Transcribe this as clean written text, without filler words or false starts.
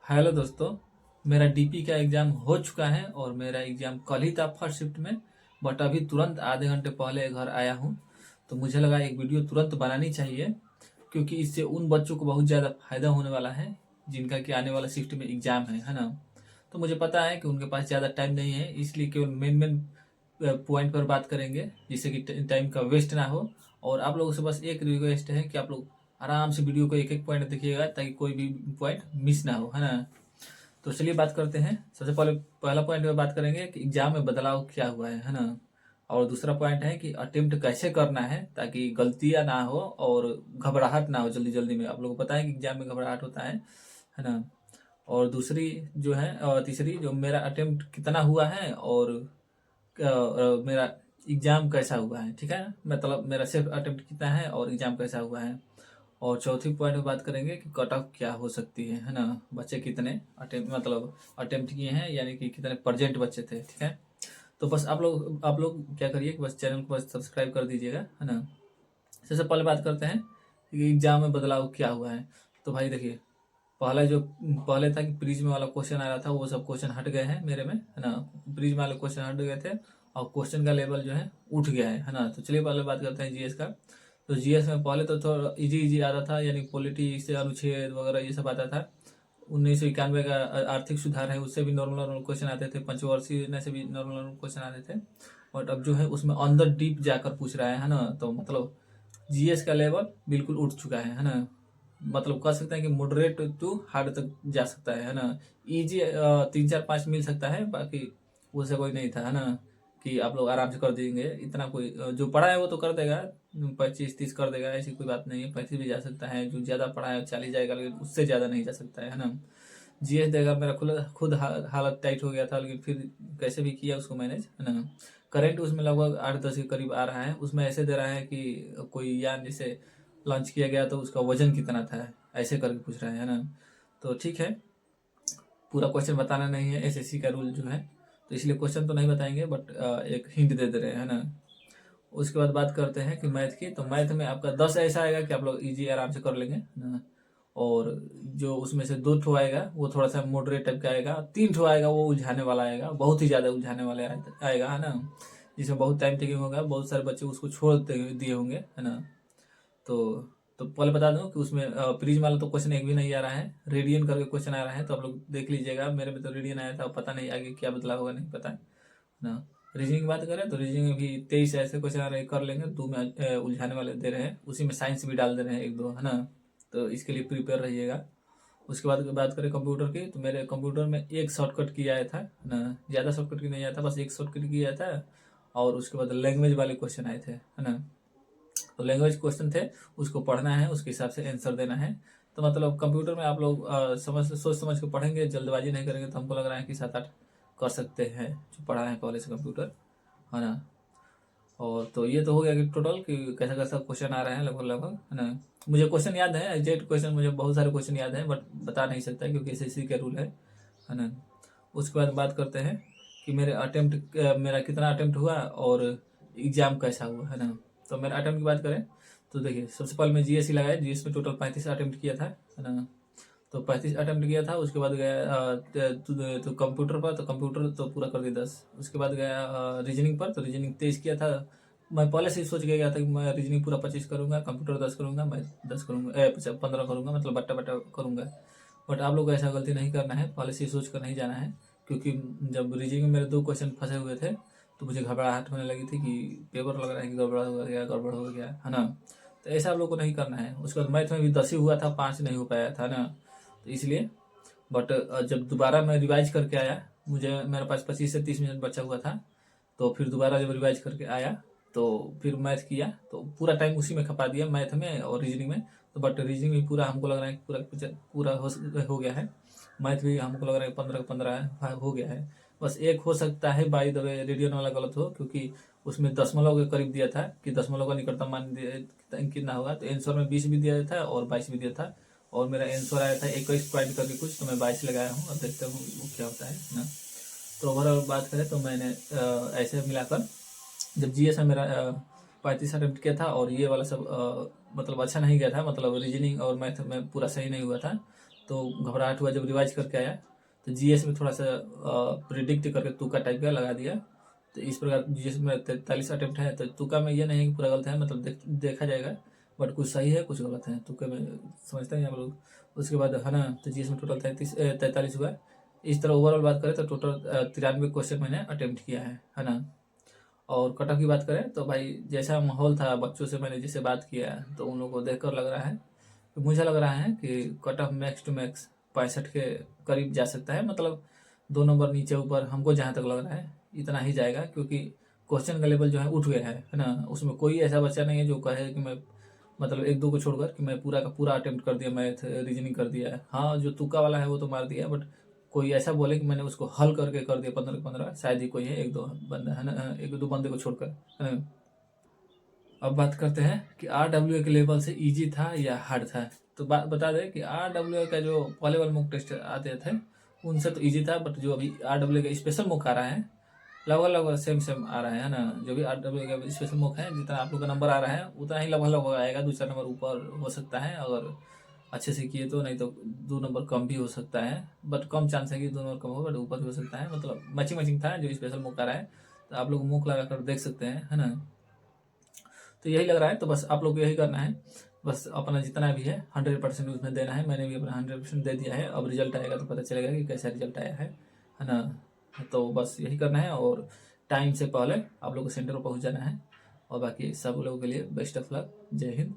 Hello दोस्तों। मेरा DP का एग्ज़ाम हो चुका है और मेरा एग्ज़ाम कल ही था फर्स्ट शिफ्ट में। बट अभी तुरंत आधे घंटे पहले घर आया हूँ। तो मुझे लगा एक वीडियो तुरंत बनानी चाहिए, क्योंकि इससे उन बच्चों को बहुत ज़्यादा फायदा होने वाला है जिनका कि आने वाला शिफ्ट में एग्ज़ाम है ना। तो मुझे पता है कि उनके पास ज़्यादा टाइम नहीं है, इसलिए केवल मेन मेन पॉइंट पर बात करेंगे जिससे कि टाइम का वेस्ट ना हो। और आप लोगों से बस एक रिक्वेस्ट है कि आप लोग आराम से वीडियो को एक एक पॉइंट देखिएगा ताकि कोई भी पॉइंट मिस ना हो, है ना। तो चलिए बात करते हैं। सबसे पहले पहला पॉइंट में बात करेंगे कि एग्जाम में बदलाव क्या हुआ है ना। और दूसरा पॉइंट है कि अटेम्प्ट कैसे करना है ताकि गलतियां ना हो और घबराहट ना हो जल्दी जल्दी में। आप लोगों को पता है कि एग्जाम में घबराहट होता है ना। और दूसरी जो है और तीसरी जो मेरा अटेम्प्ट कितना हुआ है और मेरा एग्जाम कैसा हुआ है, ठीक है ना। मतलब मेरा सेल्फ अटेम्प्ट कितना है और एग्जाम कैसा हुआ है। और चौथी पॉइंट में बात करेंगे कि कट ऑफ क्या हो सकती है ना। बच्चे कितने अटेम्प्ट मतलब अटेम्प्ट किए हैं, यानी कि कितने प्रेजेंट बच्चे थे, ठीक है। तो बस आप लोग क्या करिए कि बस चैनल को बस सब्सक्राइब कर दीजिएगा, है ना। सबसे पहले बात करते हैं कि एग्जाम में बदलाव क्या हुआ है। तो भाई देखिए, पहले था कि प्रिज्म वाला क्वेश्चन आ रहा था, वो सब क्वेश्चन हट गए हैं मेरे में, है ना। प्रिज्म वाले क्वेश्चन हट गए थे और क्वेश्चन का लेवल जो है उठ गया है ना। तो चलिए पहले बात करते हैं जीएस का। तो जीएस में पहले तो थोड़ा इजी इजी आता था, यानी पॉलिटिक्स से अनुच्छेद वगैरह ये सब आता था। 1991 का आर्थिक सुधार है, उससे भी नॉर्मल नॉर्मल क्वेश्चन आते थे। पंचवर्षीय से भी नॉर्मल नॉर्मल क्वेश्चन आते थे। बट अब जो है उसमें अंदर डीप जाकर पूछ रहा है ना। तो मतलब जीएस का लेवल बिल्कुल उठ चुका है ना। मतलब कह सकते हैं कि मॉडरेट टू हार्ड तक जा सकता है ना। इजी 3 4 5 मिल सकता है, बाकी उससे कोई नहीं था, है ना। कि आप लोग आराम से कर देंगे, इतना कोई जो पढ़ा है वो तो कर देगा। 25 30 कर देगा, ऐसी कोई बात नहीं है। 35 भी जा सकता है, जो ज़्यादा पढ़ा है 40 जाएगा, लेकिन उससे ज़्यादा नहीं जा सकता है ना। जीएस देगा। मेरा खुद हालत टाइट हो गया था, लेकिन फिर कैसे भी किया उसको मैनेज, है ना। करंट उसमें लगभग 8 10 के करीब आ रहा है। उसमें ऐसे दे रहा है कि कोई यान जैसे लॉन्च किया गया तो उसका वजन कितना था, ऐसे करके पूछ रहा है ना। तो ठीक है, पूरा क्वेश्चन बताना नहीं है, एसएससी का रूल जो है। तो इसलिए क्वेश्चन तो नहीं बताएंगे, बट एक हिंट दे रहे हैं ना। उसके बाद बात करते हैं कि मैथ की। तो मैथ में आपका 10 ऐसा आएगा कि आप लोग इजी आराम से कर लेंगे ना। और जो उसमें से 2 ठो आएगा वो थोड़ा सा मॉडरेट टाइप का आएगा। 3 ठो आएगा वो उलझाने वाला आएगा, बहुत ही ज़्यादा उलझाने वाला आएगा, है ना। जिसमें बहुत टाइम टेकिंग होगा, बहुत सारे बच्चे उसको छोड़ दिए होंगे, है ना। तो तो पहले बता दूं कि उसमें प्रिज्म वाला तो क्वेश्चन एक भी नहीं आ रहा है, रेडियन करके क्वेश्चन आ रहा है। तो आप लोग देख लीजिएगा, मेरे में तो रेडियन आया था, पता नहीं आगे क्या बदलाव होगा, नहीं पता ना। रीजनिंग की बात करें तो रीजनिंग में भी 23 ऐसे क्वेश्चन आ रहे, कर लेंगे। 2 में उलझाने वाले दे रहे हैं, उसी में साइंस भी डाल दे रहे हैं 1 2, है ना। तो इसके लिए प्रिपेयर रहिएगा। उसके बाद बात करें कंप्यूटर की, तो मेरे कंप्यूटर में एक शॉर्टकट की आया था ना। ज़्यादा शॉर्टकट की नहीं आया था, बस एक शॉर्टकट की आया था। और उसके बाद लैंग्वेज वाले क्वेश्चन आए थे, है ना। तो लैंग्वेज क्वेश्चन थे, उसको पढ़ना है, उसके हिसाब से आंसर देना है। तो मतलब कंप्यूटर में आप लोग सोच समझ के पढ़ेंगे, जल्दबाजी नहीं करेंगे, तो हमको लग रहा है कि 7 8 कर सकते हैं जो पढ़ा है पहले से कंप्यूटर, है ना। और तो ये तो हो गया कि टोटल कि कैसा कैसा क्वेश्चन आ रहा है लगभग लगभग, है ना। मुझे क्वेश्चन याद है, एग्जैक्ट क्वेश्चन मुझे बहुत सारे क्वेश्चन याद है, बट बता नहीं सकता क्योंकि एसएससी का रूल है ना। उसके बाद बात करते हैं कि मेरा कितना अटेम्प्ट हुआ और एग्ज़ाम कैसा हुआ, है ना। तो मेरा अटेम्प्ट की बात करें तो देखिए, सबसे पहले मैं जीएस ही लगाया। जीएस में टोटल 35 अटेम्प्ट किया था, है ना। तो 35 अटेम्प्ट किया था। उसके बाद गया तो कंप्यूटर पर, तो कंप्यूटर तो पूरा कर दिया 10। उसके बाद गया रीजनिंग पर, तो रीजनिंग 23 किया था। मैं पहले से ही सोच के गया था कि मैं रीजनिंग पूरा 25 करूंगा, कंप्यूटर 10 करूंगा, मैं 10 करूंगा, 15 करूंगा, मतलब बट्टा बट्टा करूंगा। बट आप लोग को ऐसा गलती नहीं करना है, पहले से ही सोच कर नहीं जाना है। क्योंकि जब रीजनिंग में मेरे 2 क्वेश्चन फंसे हुए थे तो मुझे घबराहट होने लगी थी कि पेपर लग रहा है कि गड़बड़ हो गया, गड़बड़ हो गया, है ना। तो ऐसा आप लोग को नहीं करना है। उसके बाद मैथ में भी 10 ही हुआ था, 5 नहीं हो पाया था ना। तो इसलिए बट जब दोबारा मैं रिवाइज करके आया, मुझे मेरे पास 25 से 30 मिनट बचा हुआ था। तो फिर दोबारा जब रिवाइज करके आया तो फिर मैथ किया, तो पूरा टाइम उसी में खपा दिया, मैथ में और रीजनिंग में। तो बट रीजनिंग भी पूरा हमको लग रहा है कि पूरा हो गया है। मैथ भी हमको लग रहा है 15 हो गया है। बस एक हो सकता है बाई द वे रेडियन वाला गलत हो, क्योंकि उसमें दशमलव के करीब दिया था कि दशमलव का निकटतम मान कितना होगा। तो आंसर में 20 भी दिया था और 22 भी दिया था। और मेरा आंसर आया था 21 पॉइंट करके कुछ, तो मैं 22 लगाया हूँ। अब देखते हूँ वो क्या होता है ना। तो ओवरऑल बात करें तो मैंने ऐसे मिलाकर जब जीएस में मेरा 35 अटेम्प्ट किया था और ये वाला सब मतलब अच्छा नहीं गया था, मतलब रीजनिंग और मैथ में पूरा सही नहीं हुआ था। तो घबराहट हुआ। जब रिवाइज करके आया तो जीएस में थोड़ा सा प्रिडिक्ट करके तुक्का टाइप का लगा दिया। तो इस प्रकार जीएस में 43 अटेम्प्ट है, तो तुक्का में ये नहीं है कि पूरा गलत है, मतलब देखा जाएगा, बट कुछ सही है कुछ गलत है, तुक्के में समझते हैं आप लोग। उसके बाद है ना, तो जीएस में टोटल 43 हुआ। इस तरह ओवरऑल बात करें तो टोटल 93 क्वेश्चन मैंने अटेम्प्ट किया है ना। और कट ऑफ की बात करें तो भाई जैसा माहौल था, बच्चों से मैंने जैसे बात किया, तो उन लोगों को देखकर लग रहा है, तो मुझे लग रहा है कि cut off max to max 65 के करीब जा सकता है, मतलब 2 नंबर नीचे ऊपर हमको जहाँ तक लग रहा है इतना ही जाएगा, क्योंकि क्वेश्चन का लेवल जो है उठ गया है ना। उसमें कोई ऐसा बच्चा नहीं है जो कहे कि मैं, मतलब 1-2 को छोड़कर, कि मैं पूरा का पूरा अटेम्प्ट कर दिया, मैथ रीजनिंग कर दिया है। हाँ, जो तुक्का वाला है वो तो मार दिया, बट कोई ऐसा बोले कि मैंने उसको हल करके कर दिया 15 शायद ही कोई है, 1-2 बंदा है ना, 1-2 बंदे को छोड़कर, है ना। अब बात करते हैं कि RWA के लेवल से इजी था या हार्ड था। तो बात बता दें कि RWA का जो पहले वाले मॉक टेस्ट आते थे उनसे तो इजी था, बट जो अभी RWA का स्पेशल मॉक आ रहा है लगभग लगभग सेम आ रहा है ना। जो भी RWA का स्पेशल मॉक है, जितना आप लोग का नंबर आ रहा है उतना ही लगभग लगभग आएगा, 2-4 नंबर ऊपर हो सकता है अगर अच्छे से किए तो, नहीं तो 2 नंबर कम भी हो सकता है, बट कम चांस है कि 2 नंबर कम हो, बट ऊपर भी हो सकता है। मतलब मैचिंग था जो स्पेशल मॉक आ रहा है, तो आप लोग मॉक लगा कर देख सकते हैं, है ना। तो यही लग रहा है, तो बस आप लोग को यही करना है, बस अपना जितना भी है 100% उसमें देना है। मैंने भी अपना 100% दे दिया है, अब रिजल्ट आएगा तो पता चलेगा कि कैसा रिजल्ट आया है ना। तो बस यही करना है, और टाइम से पहले आप लोग को सेंटर पर पहुंच जाना है, और बाकी सब लोगों के लिए बेस्ट ऑफ लक। जय हिंद।